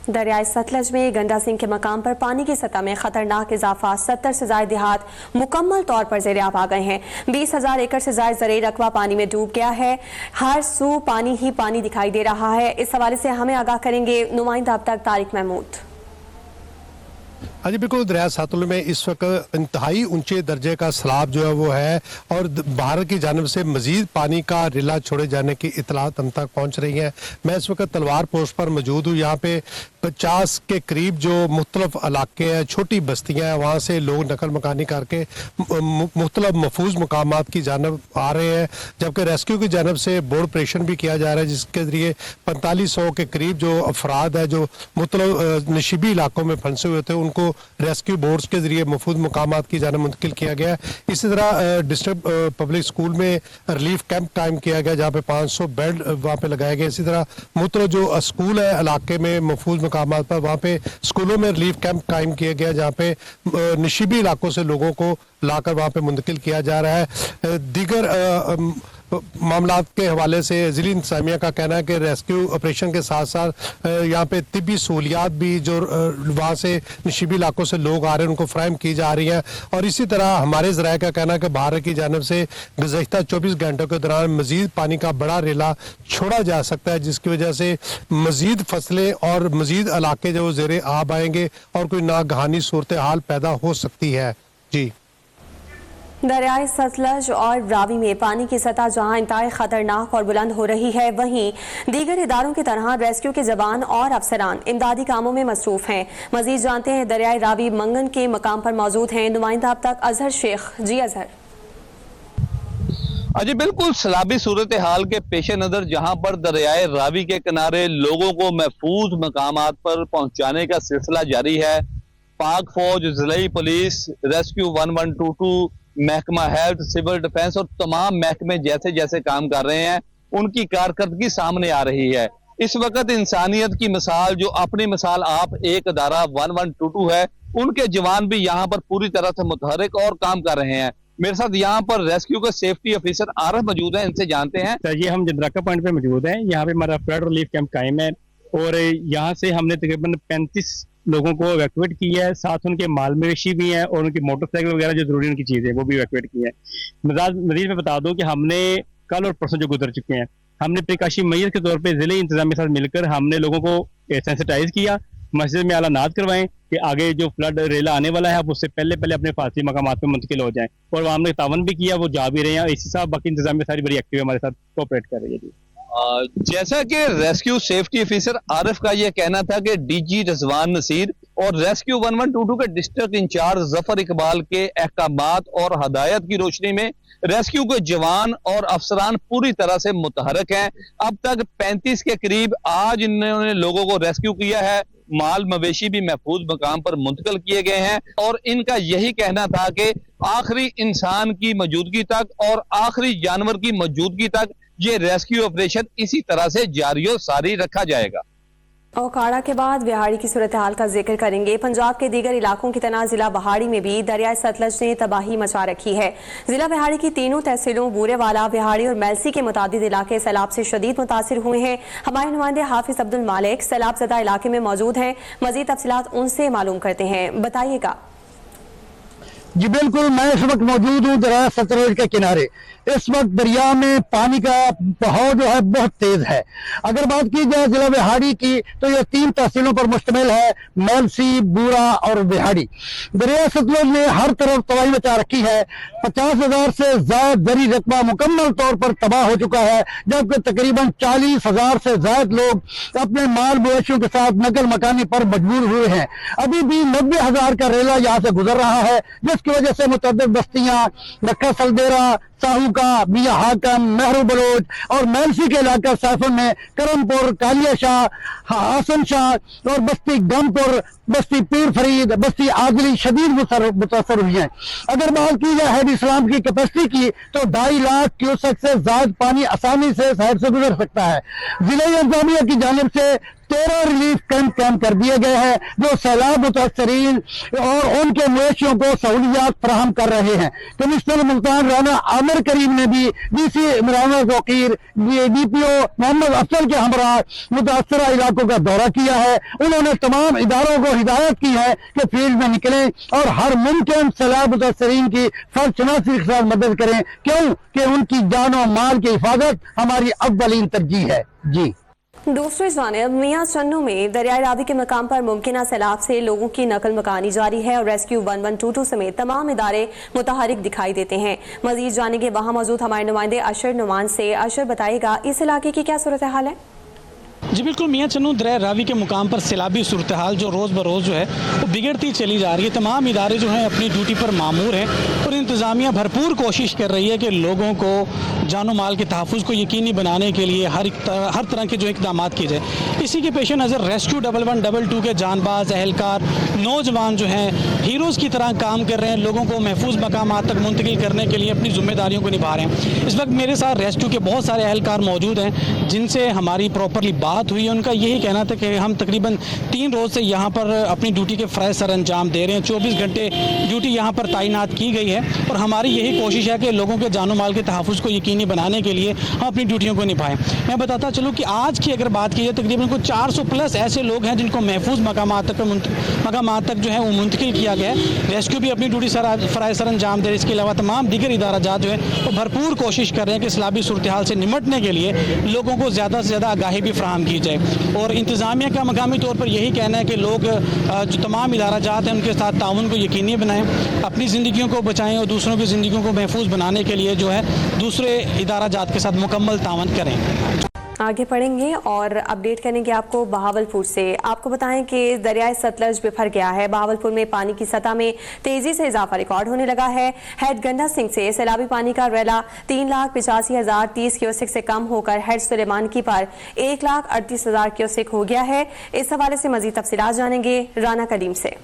دریائے ستلج میں گنڈا سنگھ کے مقام پر پانی کی سطح میں خطرناک اضافہ، 70 سے زائد دیہات مکمل طور پر زیر آب آ گئے ہیں۔ 20,000 ایکڑ سے زائد زرعی رقبہ پانی میں ڈوب گیا ہے، ہر سو پانی ہی پانی دکھائی دے رہا ہے۔ اس حوالے سے ہمیں آگاہ کریں گے نمائندہ اب تک طارق محمود۔ ہاں جی بالکل، دریا ساتلج میں اس وقت انتہائی اونچے درجے کا سیلاب جو ہے وہ ہے، اور بھارت کی جانب سے مزید پانی کا ریلا چھوڑے جانے کی اطلاعات ہم تک پہنچ رہی ہیں۔ میں اس وقت تلوار پوسٹ پر موجود ہوں۔ یہاں پہ 50 کے قریب جو مختلف علاقے ہیں، چھوٹی بستیاں ہیں، وہاں سے لوگ نقل مکانی کر کے مختلف محفوظ مقامات کی جانب آ رہے ہیں، جبکہ ریسکیو کی جانب سے بورڈ آپریشن بھی کیا جا رہا ہے، جس کے ذریعے 4500 کے قریب جو افراد ہیں جو مختلف نشیبی علاقوں میں پھنسے ہوئے تھے، ان کو ریسکیو بورڈز کے ذریعے محفوظ مقامات کی جانب منتقل کیا گیا ہے۔ اسی طرح ڈسٹرکٹ پبلک اسکول میں ریلیف کیمپ قائم کیا گیا، جہاں پہ 500 بیڈ وہاں پہ لگائے گئے۔ اسی طرح مختلف جو اسکول ہے علاقے میں محفوظ مقامات پر، وہاں پہ اسکولوں میں ریلیف کیمپ قائم کیا گیا، جہاں پہ نشیبی علاقوں سے لوگوں کو لا کر وہاں پہ منتقل کیا جا رہا ہے۔ دیگر معاملات کے حوالے سے ضلعی انتظامیہ کا کہنا ہے کہ ریسکیو آپریشن کے ساتھ ساتھ یہاں پہ طبی سہولیات بھی جو وہاں سے نشیبی علاقوں سے لوگ آ رہے ہیں ان کو فراہم کی جا رہی ہیں، اور اسی طرح ہمارے ذرائع کا کہنا ہے کہ بھارت کی جانب سے گزشتہ 24 گھنٹوں کے دوران مزید پانی کا بڑا ریلا چھوڑا جا سکتا ہے، جس کی وجہ سے مزید فصلیں اور مزید علاقے جو زیر آب آئیں گے اور کوئی ناگہانی صورتحال پیدا ہو سکتی ہے۔ جی، دریائے ستلج اور راوی میں پانی کی سطح جہاں انتہائی خطرناک اور بلند ہو رہی ہے، وہیں دیگر اداروں کی طرح ریسکیو کے جوان اور افسران امدادی کاموں میں مصروف ہیں۔ مزید جانتے ہیں دریائے راوی منگن کے مقام پر موجود ہیں نمائندہ اب تک اظہر شیخ۔ جی اظہر۔ جی بالکل، سیلابی صورتحال کے پیش نظر جہاں پر دریائے راوی کے کنارے لوگوں کو محفوظ مقامات پر پہنچانے کا سلسلہ جاری ہے، پاک فوج، ضلعی پولیس، ریسکیو 1122، محکمہ ہیلتھ، سول ڈیفنس اور تمام محکمے جیسے جیسے کام کر رہے ہیں، ان کی کارکردگی سامنے آ رہی ہے۔ اس وقت انسانیت کی مثال، جو اپنی مثال آپ ایک ادارہ 1122 ہے، ان کے جوان بھی یہاں پر پوری طرح سے متحرک اور کام کر رہے ہیں۔ میرے ساتھ یہاں پر ریسکیو کے سیفٹی آفیسر عارف موجود ہیں، ان سے جانتے ہیں۔ سر یہ ہم جندراکا پوائنٹ پہ موجود ہیں، یہاں پہ ہمارا فلڈ ریلیف کیمپ قائم ہے، اور یہاں سے ہم نے تقریباً 35 لوگوں کو ایویکویٹ کیا ہے، ساتھ ان کے مال مویشی بھی ہیں اور ان کی موٹر سائیکل وغیرہ جو ضروری ان کی چیزیں وہ بھی ایویکویٹ کی ہے۔ مزید میں بتا دوں کہ ہم نے کل اور پرسوں جو گزر چکے ہیں، ہم نے پریکاشی میئر کے طور پہ ضلعی انتظامیہ کے ساتھ مل کر ہم نے لوگوں کو سینسٹائز کیا، مسجد میں اعلانات کروائیں کہ آگے جو فلڈ ریلا آنے والا ہے آپ اس سے پہلے اپنے فاصلی مقامات پہ منتقل ہو جائیں، اور وہ ہم نے تعاون بھی کیا، وہ جا بھی رہے ہیں۔ اسی صاحب باقی انتظامیہ ساری بڑی ایکٹیو ہمارے ساتھ کوآپریٹ کر رہی ہے۔ جی جیسا کہ ریسکیو سیفٹی آفیسر عارف کا یہ کہنا تھا کہ ڈی جی رضوان نصیر اور ریسکیو 1122 کے ڈسٹرکٹ انچارج ظفر اقبال کے احکامات اور ہدایت کی روشنی میں ریسکیو کے جوان اور افسران پوری طرح سے متحرک ہیں۔ اب تک 35 کے قریب آج انہوں نے لوگوں کو ریسکیو کیا ہے، مال مویشی بھی محفوظ مقام پر منتقل کیے گئے ہیں، اور ان کا یہی کہنا تھا کہ آخری انسان کی موجودگی تک اور آخری جانور کی موجودگی تک یہ ریسکیو آپریشن اسی طرح سے جاری و ساری رکھا جائے گا۔ اوکاڑا کے بعد بہاڑی کی صورتحال کا ذکر کریں گے۔ پنجاب کے دیگر علاقوں کی طرح ضلع بہاڑی میں بھی دریائے ستلج نے تباہی مچا رکھی ہے۔ ضلع بہاڑی کی تینوں تحصیلوں بورے والا، بہاڑی اور میلسی کے متعدد علاقے سیلاب سے شدید متاثر ہوئے ہیں۔ ہمارے نمائندے حافظ عبد المالک سیلاب زدہ علاقے میں موجود ہیں، مزید تفصیلات ان سے معلوم کرتے ہیں، بتائیے گا۔ جی بالکل، میں اس وقت موجود ہوں دریا ستلج کے کنارے۔ اس وقت دریا میں پانی کا بہاؤ جو ہے بہت تیز ہے۔ اگر بات کی جائے ضلع بہاڑی کی تو یہ 3 تحصیلوں پر مشتمل ہے، میلسی، بورا اور بہاڑی۔ دریا ستلج نے ہر طرف تباہی مچا رکھی ہے۔ 50,000 سے زائد زرعی رقبہ مکمل طور پر تباہ ہو چکا ہے، جبکہ تقریباً 40,000 سے زائد لوگ اپنے مال مویشیوں کے ساتھ نقل مکانی پر مجبور ہوئے ہیں۔ ابھی بھی 90,000 کا ریلا یہاں سے گزر رہا ہے، جس کی وجہ سے متعدد بستیاں رکھا سلدیرا، ساہو کا، میاں حاکم، مہرو بلوچ اور میلسی کے علاقہ سیفن میں کرم پور، کالیا شاہ، حسن شاہ اور بستی گم پور، بستی پیر فرید، بستی عادلی شدید متاثر ہوئی ہیں۔ اگر بات کی جائے ہیڈ اسلام کی کیپیسٹی کی تو 2.5 لاکھ کیوسک سے زائد پانی آسانی سے شہر سے گزر سکتا ہے۔ ضلعی انتظامیہ کی جانب سے 13 ریلیف کیمپ قائم کر دیے گئے ہیں، جو سیلاب متاثرین اور ان کے مویشیوں کو سہولیات فراہم کر رہے ہیں۔ کمشنر ملتان رانا عامر आमिर करीम ने भी DC इमरान फकीर, DPO मोहम्मद अफजल के हमरा मुतासरा इलाकों का दौरा किया है। उन्होंने तमाम इदारों को हिदायत की है कि फील्ड में निकलें और हर मुमकिन सैलाब मुतासरीन की फर्शनासी के साथ मदद करें, क्यों कि उनकी जान और माल की हिफाजत हमारी अव्वलीन तरजीह है। जी। दूसरी जानिब मियां चन्नू में दरियाई रावी के मकाम पर मुमकिन सैलाब से लोगों की नकल मकानी जारी है और रेस्क्यू 1122 समेत तमाम इदारे मुतहरिक दिखाई देते हैं। मजीद जानेंगे वहां मौजूद हमारे नुमाइंदे अशर नुमान से। अशर, बताइएगा इस इलाके की क्या सूरत हाल है? जी बिल्कुल, मियां चन्नू दरिया रावी के मुकाम पर सैलाबी सूरत हाल जो रोज़ बरोज़ जो है वो बिगड़ती चली जा रही है। तमाम इदारे जो हैं अपनी ड्यूटी पर मामूर हैं और इंतज़ामिया भरपूर कोशिश कर रही है कि लोगों को जानो माल के तहफ़्फ़ुज़ को यकीनी बनाने के लिए हर तरह के जो इक़दाम किए जाए। इसी के पेश नज़र रेस्क्यू 1122 के जानबाज एहलकार नौजवान जो हैं हीरोज़ की तरह काम कर रहे हैं, लोगों को महफूज मकामात तक मुंतकिल करने के लिए अपनी ज़िम्मेदारियों को निभा रहे हैं। इस वक्त मेरे साथ रेस्क्यू के बहुत सारे एहलकार मौजूद हैं जिनसे हमारी प्रॉपरली बात हुई है। उनका यही कहना था कि हम तकरीबन 3 रोज़ से यहाँ पर अपनी ड्यूटी के फ़राइज़ सर अंजाम दे रहे हैं। 24 घंटे ड्यूटी यहाँ पर तैनात की गई है और हमारी यही कोशिश है कि लोगों के जानो माल के तहफ़्फ़ुज़ को यकीनी बनाने के लिए हम अपनी ड्यूटियों को निभाएं। मैं बताता चलूँ कि आज की अगर बात की जाए तकरीबन कुछ 400 प्लस ऐसे लोग हैं जिनको महफूज मकामात तक जो है वो मुंतकिल किया गया है। रेस्क्यू भी अपनी ड्यूटी फ़राइज़ सर अंजाम दे रहे हैं। इसके अलावा तमाम दीगर इदारा जात जो है वो भरपूर कोशिश कर रहे हैं कि सैलाबी सूरत हाल से निमटने के लिए लोगों को ज़्यादा से ज़्यादा आगाही भी फराहम की जाए। और इंतज़ामिया का मकामी तौर पर यही कहना है कि लोग जो तमाम इदारा जात हैं उनके साथ ताउन को यकीनी बनाएं, अपनी ज़िंदगियों को बचाएं और दूसरों की ज़िंदगियों को महफूज बनाने के लिए जो है दूसरे इदारा जात के साथ मुकम्मल ताउन करें। आगे पढ़ेंगे और अपडेट करेंगे आपको बहावलपुर से। आपको बताएं कि दरियाए सतलज बिफर गया है। बहावलपुर में पानी की सतह में तेजी से इजाफा रिकॉर्ड होने लगा है। हेड गंडा सिंह से सैलाबी पानी का रेला 3,85,030 क्यूसेक से कम होकर हेड सुलेमानकी पर 1,38,000 क्यूसेक हो गया है। इस हवाले से मजीद तफसीलात जानेंगे राना करीम से।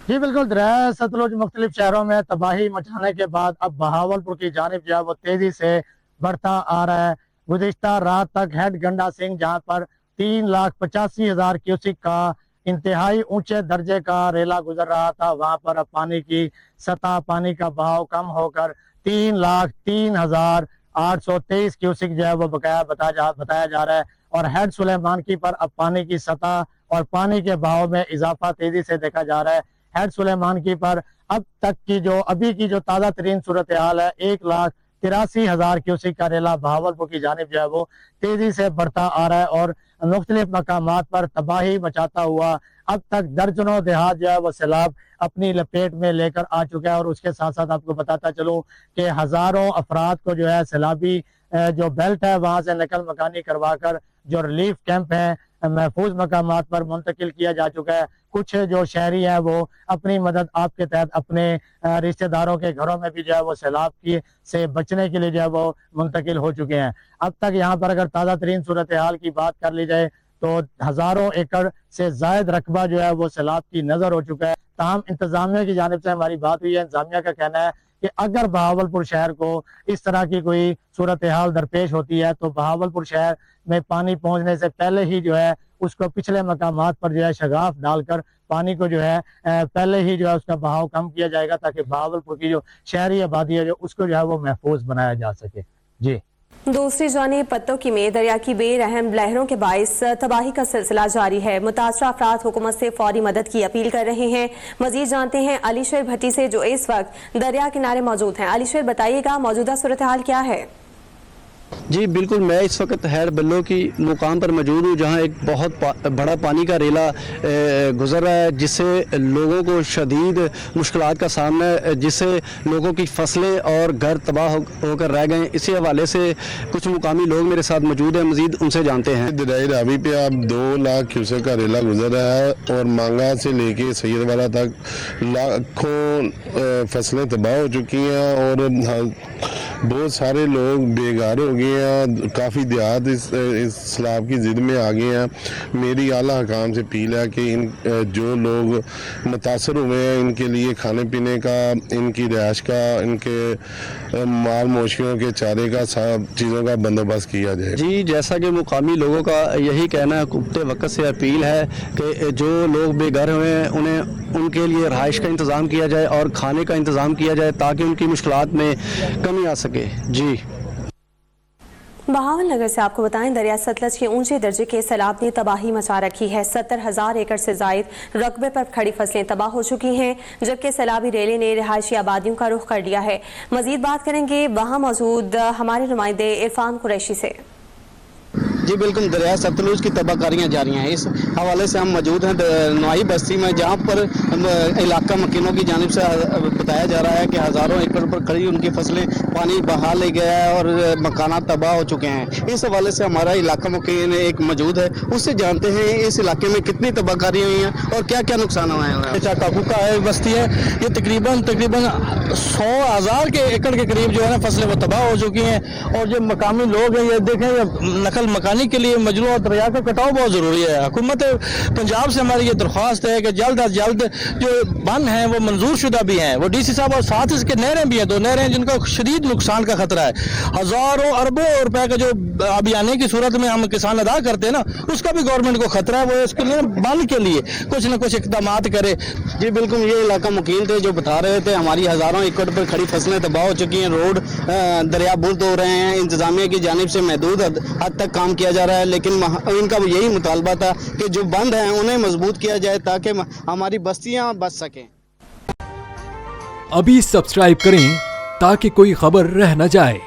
जी बिल्कुल, दरिया सतलुज मुख्तलिफ शहरों में तबाही मचाने के बाद अब बहावलपुर की जानिब जो है वो तेजी से बढ़ता आ रहा है। गुज़िश्ता रात तक हेड गंडा सिंह जहां पर 3,85,000 क्यूसिक का इंतहाई ऊंचे दर्जे का रेला गुजर रहा था, वहां पर अब पानी की सतह, पानी का बहाव कम होकर 3,03,823 क्यूसिक जो है वो बकाया बताया जा रहा है। और हेड सुलेमानकी पर अब पानी की सतह और पानी के बहाव में इजाफा तेजी से देखा जा रहा है। हेड सुलेमानकी पर अब तक की जो अभी की जो ताज़ा तरीन सूरत हाल है, 1,83,000 क्यूसिक का रेला बहावलपुर की जानिब जो है वो तेजी से बढ़ता आ रहा है और मुख्तलिफ मकामात पर तबाही मचाता हुआ अब तक दर्जनों देहात जो है वो सैलाब अपनी लपेट में लेकर आ चुका है। और उसके साथ साथ आपको बताता चलूं कि हजारों अफराद को जो है सैलाबी जो बेल्ट है वहां से नकल मकानी करवा कर जो रिलीफ कैंप है महफूज मकामात पर मुंतकिल किया जा चुका है। कुछ जो शहरी हैं वो अपनी मदद आपके तहत अपने रिश्तेदारों के घरों में भी जो है वो सैलाब की से बचने के लिए जो है वो मुंतकिल हो चुके हैं। अब तक यहाँ पर अगर ताज़ा तरीन सूरत हाल की बात कर ली जाए तो हजारों एकड़ से जायद रकबा जो है वो सैलाब की नजर हो चुका है। तमाम इंतजामिया की जानिब से हमारी बात हुई है। इंतजामिया का कहना है कि अगर बहावलपुर शहर को इस तरह की कोई सूरत हाल दरपेश होती है तो बहावलपुर शहर में पानी पहुंचने से पहले ही जो है उसको पिछले मकामात पर जो है शगाफ डालकर पानी को जो है पहले ही जो है उसका बहाव कम किया जाएगा ताकि बहावलपुर की जो शहरी आबादी है जो उसको जो है वो महफूज बनाया जा सके। जी। दूसरी जानिब पत्तोकी में दरिया की बेरहम लहरों के बाइस तबाही का सिलसिला जारी है। मुतासरा अफराद हुकूमत से फौरी मदद की अपील कर रहे हैं। मजीद जानते हैं अलीशर भट्टी से जो इस वक्त दरिया किनारे मौजूद हैं। अलीशर, बताइएगा मौजूदा सूरत हाल क्या है? जी बिल्कुल, मैं इस वक्त हैड बल्लो की मुकाम पर मौजूद हूँ जहाँ एक बहुत बड़ा पानी का रेला गुजर रहा है जिससे लोगों को शदीद मुश्किलात का सामना है, जिससे लोगों की फसलें और घर तबाह होकर रह गए। इसी हवाले से कुछ मुकामी लोग मेरे साथ मौजूद हैं, मजीद उनसे जानते हैं। दरियाई रावी पे अब 2 लाख क्यूसेक का रेला गुजर रहा है और मांगा से लेके सैयदवाला तक लाखों फसलें तबाह हो चुकी हैं और बहुत सारे लोग बेघर हो गए गए हैं, काफ़ी देहात इस सैलाब की ज़िद में आ गए हैं। मेरी आला हकाम से अपील है कि इन जो लोग मुतासर हुए हैं इनके लिए खाने पीने का, इनकी रिहाइश का, इनके माल मवेशियों के चारे का, सब चीज़ों का बंदोबस्त किया जाए। जी, जैसा कि मुकामी लोगों का यही कहना है, कुब्ते वक्त से अपील है कि जो लोग बेघर हुए हैं उन्हें उनके लिए रहाइश का इंतज़ाम किया जाए और खाने का इंतज़ाम किया जाए ताकि उनकी मुश्किलात में कमी आ सके। जी, बहावल नगर से आपको बताएं, दरिया सतलज के ऊंचे दर्जे के सैलाब ने तबाही मचा रखी है। 70,000 एकड़ से जायद रकबे पर खड़ी फसलें तबाह हो चुकी हैं, जबकि सैलाबी रेले ने रिहायशी आबादियों का रुख कर लिया है। मजीद बात करेंगे वहां मौजूद हमारे नुमाइंदे इरफान कुरैशी से। जी बिल्कुल, दरिया सतलुज की तबाहकारियाँ जारी हैं। इस हवाले से हम मौजूद हैं नवाई बस्ती में, जहाँ पर इलाका मकीनों की जानिब से बताया जा रहा है कि हज़ारों एकड़ पर खड़ी उनकी फसलें पानी बहा ले गया है और मकानात तबाह हो चुके हैं। इस हवाले से हमारा इलाका मकीन एक मौजूद है, उससे जानते हैं इस इलाके में कितनी तबाहकारियाँ हुई हैं और क्या क्या नुकसान हुए हैं। काकू का है बस्ती है, ये तकरीबन 100,000 के एकड़ के करीब जो है ना फसलें वो तबाह हो चुकी हैं। और जो मकामी लोग हैं, ये देखें, ये नकल मकानी के लिए मजरू और दरिया का कटाव बहुत ज़रूरी है। हुकूमत पंजाब से हमारी ये दरख्वास्त है कि जल्द अज जल्द जो बंद हैं वो मंजूर शुदा भी हैं, वो DC साहब, और साथ इसके नहरें भी हैं, 2 नहरें जिनका शदीद नुकसान का खतरा है। हज़ारों अरबों रुपए का जो अभी आने की सूरत में हम किसान अदा करते हैं ना, उसका भी गवर्नमेंट को खतरा है। वो इसके लिए बंद के लिए कुछ न कुछ इकदाम करे। जी बिल्कुल, ये इलाका मुकीम थे जो बता रहे थे हमारी हज़ारों एकड़ पर खड़ी फसलें तबाह हो चुकी हैं, रोड दरिया बुर्द हो रहे हैं। इंतजामिया की जानिब से महदूद हद तक काम किया जा रहा है, लेकिन इनका यही मुतालबा था कि जो बंद हैं उन्हें मजबूत किया जाए ताकि हमारी बस्तियां बच सकें। अभी सब्सक्राइब करें ताकि कोई खबर रह न जाए।